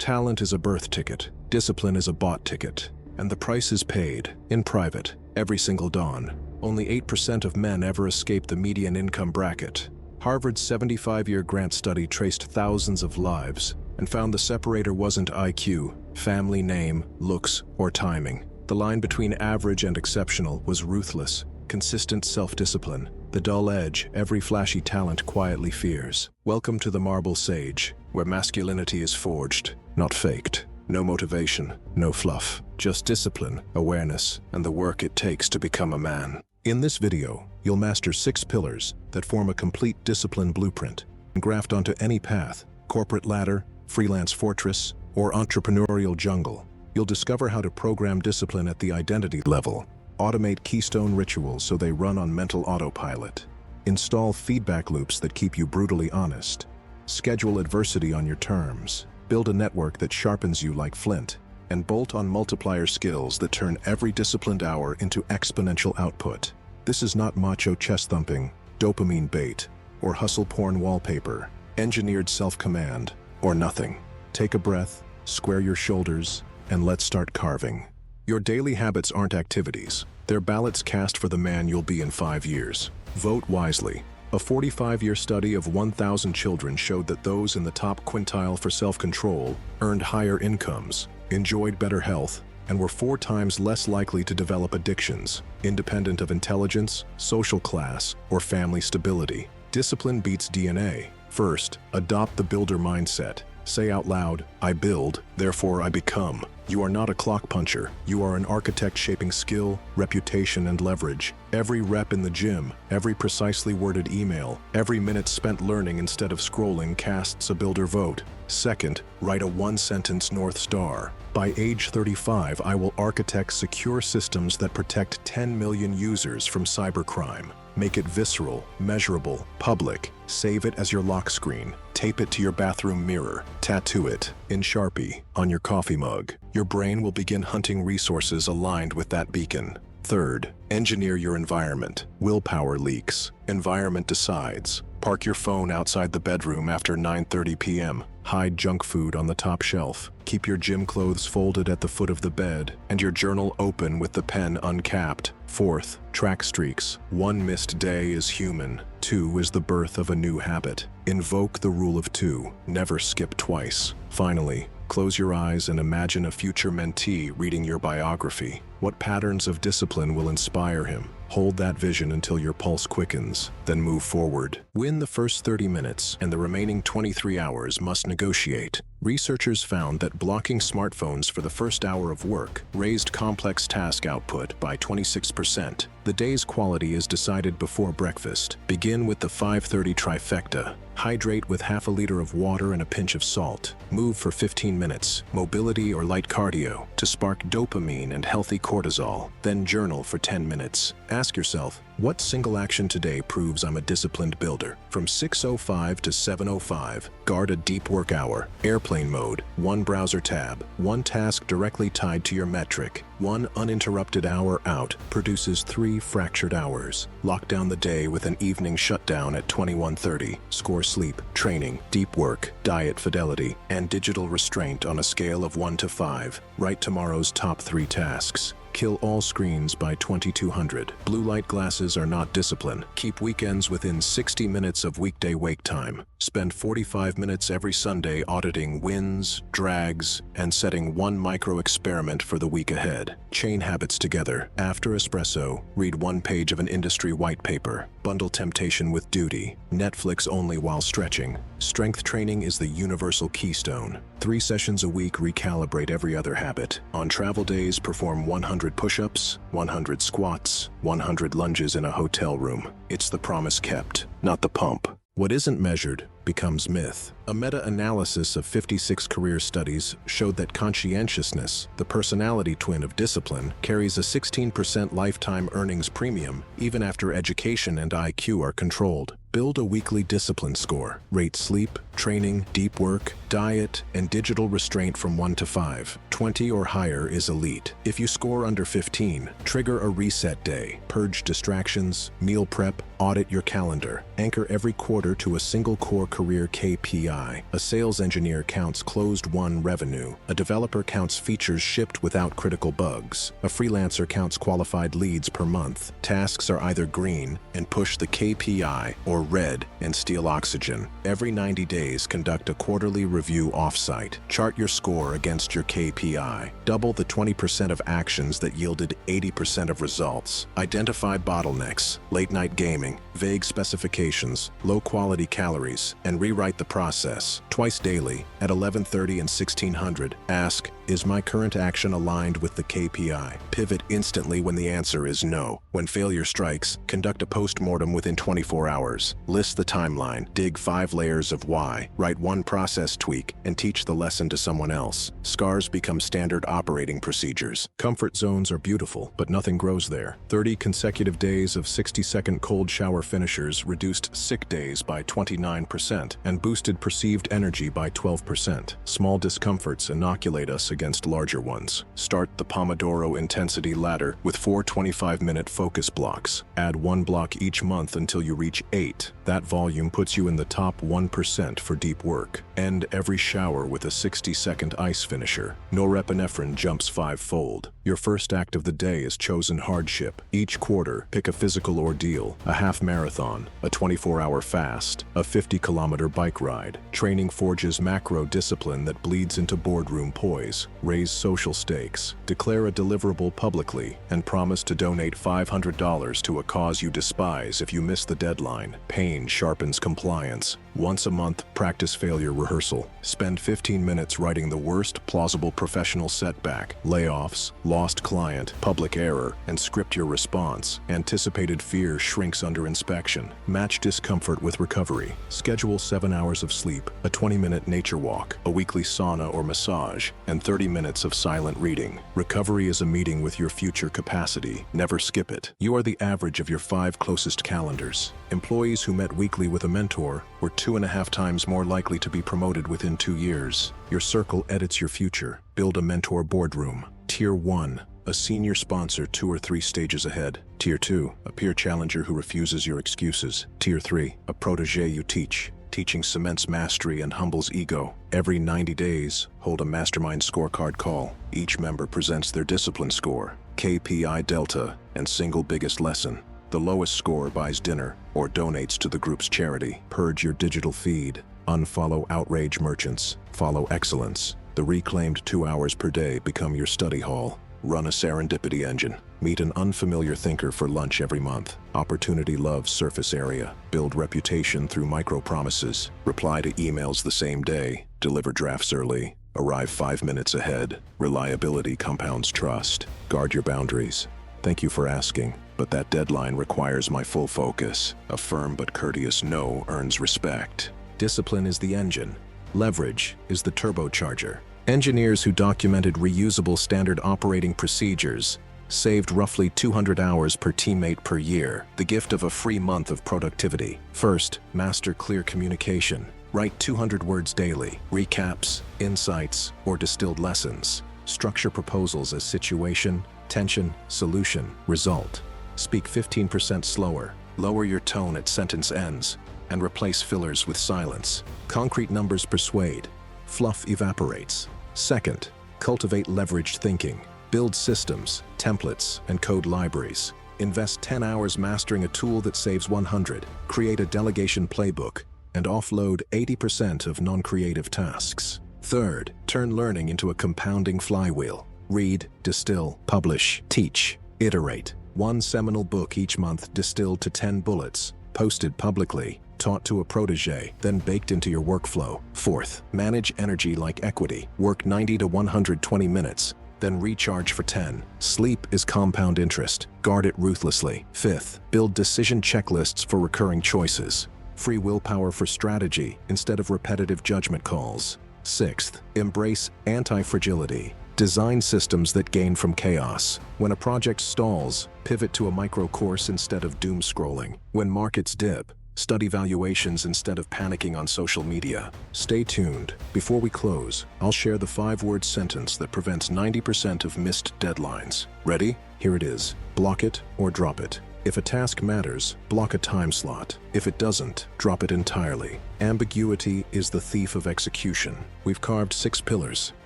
Talent is a birth ticket, discipline is a bought ticket, and the price is paid, in private, every single dawn. Only 8% of men ever escape the median income bracket. Harvard's 75-year grant study traced thousands of lives and found the separator wasn't IQ, family name, looks, or timing. The line between average and exceptional was ruthless, consistent self-discipline, the dull edge every flashy talent quietly fears. Welcome to the Marble Sage, where masculinity is forged, not faked. No motivation, no fluff, just discipline, awareness, and the work it takes to become a man. In this video, you'll master 6 pillars that form a complete discipline blueprint and graft onto any path, corporate ladder, freelance fortress, or entrepreneurial jungle. You'll discover how to program discipline at the identity level, automate keystone rituals so they run on mental autopilot, install feedback loops that keep you brutally honest, schedule adversity on your terms, build a network that sharpens you like flint, and bolt on multiplier skills that turn every disciplined hour into exponential output. This is not macho chest thumping, dopamine bait, or hustle porn wallpaper, engineered self-command, or nothing. Take a breath, square your shoulders, and let's start carving. Your daily habits aren't activities. They're ballots cast for the man you'll be in 5 years. Vote wisely. A 45-year study of 1,000 children showed that those in the top quintile for self-control earned higher incomes, enjoyed better health, and were 4 times less likely to develop addictions, independent of intelligence, social class, or family stability. Discipline beats DNA. First, adopt the builder mindset. Say out loud, I build, therefore I become. You are not a clock puncher. You are an architect shaping skill, reputation, and leverage. Every rep in the gym, every precisely worded email, every minute spent learning instead of scrolling casts a builder vote. Second, write a 1-sentence North Star. By age 35, I will architect secure systems that protect 10 million users from cybercrime. Make it visceral, measurable, public. Save it as your lock screen. Tape it to your bathroom mirror. Tattoo it in Sharpie on your coffee mug. Your brain will begin hunting resources aligned with that beacon. Third, engineer your environment. Willpower leaks. Environment decides. Park your phone outside the bedroom after 9:30 p.m. Hide junk food on the top shelf. Keep your gym clothes folded at the foot of the bed and your journal open with the pen uncapped. Fourth, track streaks. 1 missed day is human. 2 is the birth of a new habit. Invoke the rule of 2. Never skip twice. Finally, close your eyes and imagine a future mentee reading your biography. What patterns of discipline will inspire him? Hold that vision until your pulse quickens, then move forward. Win the first 30 minutes, and the remaining 23 hours must negotiate. Researchers found that blocking smartphones for the first hour of work raised complex task output by 26%. The day's quality is decided before breakfast. Begin with the 5:30 trifecta. Hydrate with half a liter of water and a pinch of salt. Move for 15 minutes, mobility or light cardio, to spark dopamine and healthy cortisol. Then journal for 10 minutes. Ask yourself, what single action today proves I'm a disciplined builder? From 6:05 to 7:05, guard a deep work hour. Airplane mode, 1 browser tab, 1 task directly tied to your metric. 1 uninterrupted hour out produces 3 fractured hours. Lock down the day with an evening shutdown at 21:30. Score sleep, training, deep work, diet fidelity, and digital restraint on a scale of 1 to 5. Write tomorrow's top 3 tasks. Kill all screens by 2200. Blue light glasses are not discipline. Keep weekends within 60 minutes of weekday wake time. Spend 45 minutes every Sunday auditing wins, drags, and setting 1 micro-experiment for the week ahead. Chain habits together. After espresso, read 1 page of an industry white paper. Bundle temptation with duty. Netflix only while stretching. Strength training is the universal keystone. 3 sessions a week recalibrate every other habit. On travel days, perform 100 push-ups, 100 squats, 100 lunges in a hotel room. It's the promise kept, not the pump. What isn't measured becomes myth. A meta-analysis of 56 career studies showed that conscientiousness, the personality twin of discipline, carries a 16% lifetime earnings premium even after education and IQ are controlled. Build a weekly discipline score. Rate sleep, training, deep work, diet, and digital restraint from 1 to 5. 20 or higher is elite. If you score under 15, trigger a reset day. Purge distractions, meal prep, audit your calendar. Anchor every quarter to a single core career KPI. A sales engineer counts closed-won revenue. A developer counts features shipped without critical bugs. A freelancer counts qualified leads per month. Tasks are either green and push the KPI or red and steal oxygen. Every 90 days, conduct a quarterly review offsite. Chart your score against your KPI. Double the 20% of actions that yielded 80% of results. Identify bottlenecks, late-night gaming, vague specifications, low-quality calories, and rewrite the process. Twice daily, at 11:30 and 1600, ask, is my current action aligned with the KPI? Pivot instantly when the answer is no. When failure strikes, conduct a post-mortem within 24 hours. List the timeline, dig 5 layers of why, write 1 process tweak, and teach the lesson to someone else. Scars become standard operating procedures. Comfort zones are beautiful, but nothing grows there. 30 consecutive days of 60-second cold shower finishers reduced sick days by 29% and boosted perceived energy by 12%. Small discomforts inoculate us against larger ones. Start the Pomodoro intensity ladder with 4 25-minute focus blocks. Add 1 block each month until you reach 8. That volume puts you in the top 1% for deep work. End every shower with a 60-second ice finisher. Norepinephrine jumps 5-fold. Your first act of the day is chosen hardship. Each quarter, pick a physical ordeal, a half marathon, a 24-hour fast, a 50-kilometer bike ride. Training forges macro discipline that bleeds into boardroom poise. Raise social stakes. Declare a deliverable publicly and promise to donate $500 to a cause you despise if you miss the deadline. Pain sharpens compliance. Once a month, practice failure rehearsal. Spend 15 minutes writing the worst plausible professional setback, layoffs, lost client, public error, and script your response. Anticipated fear shrinks under inspection. Match discomfort with recovery. Schedule 7 hours of sleep, a 20-minute nature walk, a weekly sauna or massage, and 30 minutes of silent reading. Recovery is a meeting with your future capacity. Never skip it. You are the average of your 5 closest calendars. Employees who met weekly with a mentor were 2.5 times more likely to be promoted within 2 years. Your circle edits your future. Build a mentor boardroom. Tier 1, a senior sponsor 2 or 3 stages ahead. Tier 2, a peer challenger who refuses your excuses. Tier 3, a protege you teach. Teaching cements mastery and humbles ego. Every 90 days, hold a mastermind scorecard call. Each member presents their discipline score, KPI delta, and single biggest lesson. The lowest score buys dinner or donates to the group's charity. Purge your digital feed. Unfollow outrage merchants. Follow excellence. The reclaimed 2 hours per day become your study hall. Run a serendipity engine. Meet an unfamiliar thinker for lunch every month. Opportunity loves surface area. Build reputation through micro-promises. Reply to emails the same day. Deliver drafts early. Arrive 5 minutes ahead. Reliability compounds trust. Guard your boundaries. Thank you for asking, but that deadline requires my full focus. A firm but courteous no earns respect. Discipline is the engine. Leverage is the turbocharger. Engineers who documented reusable standard operating procedures saved roughly 200 hours per teammate per year, the gift of a free month of productivity. First, master clear communication. Write 200 words daily, recaps, insights, or distilled lessons. Structure proposals as situation, tension, solution, result. Speak 15% slower. Lower your tone at sentence ends, and replace fillers with silence. Concrete numbers persuade. Fluff evaporates. Second, cultivate leveraged thinking. Build systems, templates, and code libraries. Invest 10 hours mastering a tool that saves 100. Create a delegation playbook, and offload 80% of non-creative tasks. Third, turn learning into a compounding flywheel. Read, distill, publish, teach, iterate. 1 seminal book each month distilled to 10 bullets, posted publicly, taught to a protege, then baked into your workflow. Fourth, manage energy like equity. Work 90 to 120 minutes, then recharge for 10. Sleep is compound interest. Guard it ruthlessly. Fifth, build decision checklists for recurring choices. Free willpower for strategy instead of repetitive judgment calls. Sixth, embrace anti-fragility. Design systems that gain from chaos. When a project stalls, pivot to a micro course instead of doom scrolling. When markets dip, Study valuations instead of panicking on social media. Stay tuned. Before we close, I'll share the 5-word sentence that prevents 90% of missed deadlines. Ready? Here it is. Block it or drop it. If a task matters, block a time slot. If it doesn't, drop it entirely. Ambiguity is the thief of execution. We've carved 6 pillars: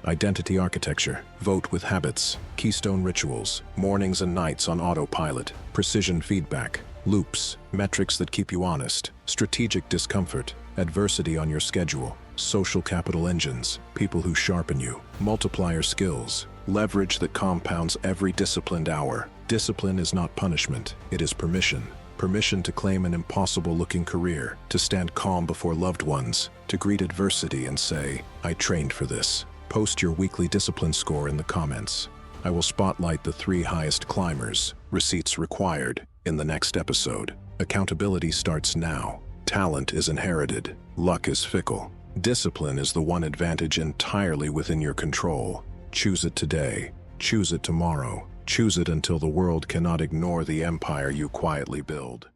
identity architecture, vote with habits, keystone rituals, mornings and nights on autopilot, precision feedback, loops, metrics that keep you honest, strategic discomfort, adversity on your schedule, social capital engines, people who sharpen you, multiplier skills, leverage that compounds every disciplined hour. Discipline is not punishment, it is permission. Permission to claim an impossible-looking career, to stand calm before loved ones, to greet adversity and say, "I trained for this." Post your weekly discipline score in the comments. I will spotlight the 3 highest climbers, receipts required, in the next episode. Accountability starts now. Talent is inherited. Luck is fickle. Discipline is the one advantage entirely within your control. Choose it today. Choose it tomorrow. Choose it until the world cannot ignore the empire you quietly build.